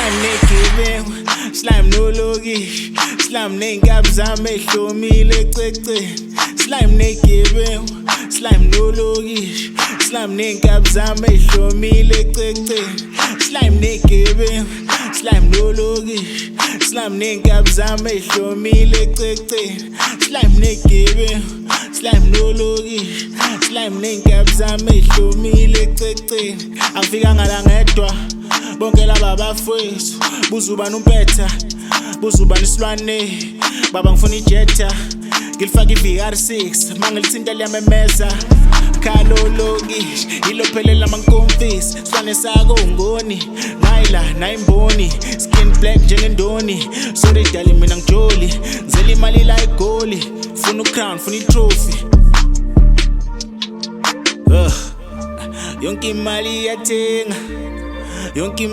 slime negebengu, slime nolokishi, slime ney'nkabi zami ehlomile ececeni. Slime negebengu, slime nolokishi, slime ney'nkabi zami ehlomile ececeni. Slime negebengu, slime nolokishi, slime ney'nkabi zami ehlomile ececeni. Slime negebengu, slime nolokishi, slime ney'nkabi zami ehlomile ececeni. Angifikanga la ngedwa, bonke laba bafowethu. Buza ubani umpetha, buza ubani isilwane. Baba ngifuna ijetta, ngilifaka i-VR6 mangilithinta liyamemeza. Khalolokishi, ilophelela mankomfisi. Silwane sako ungoni, ngayila nayimboni. Skin black njengendoni, so they dali mina ngijoli. Ngizela imali la igoli, funa u-crown, funa i-trophy. Yonke imali iyathenga, yonke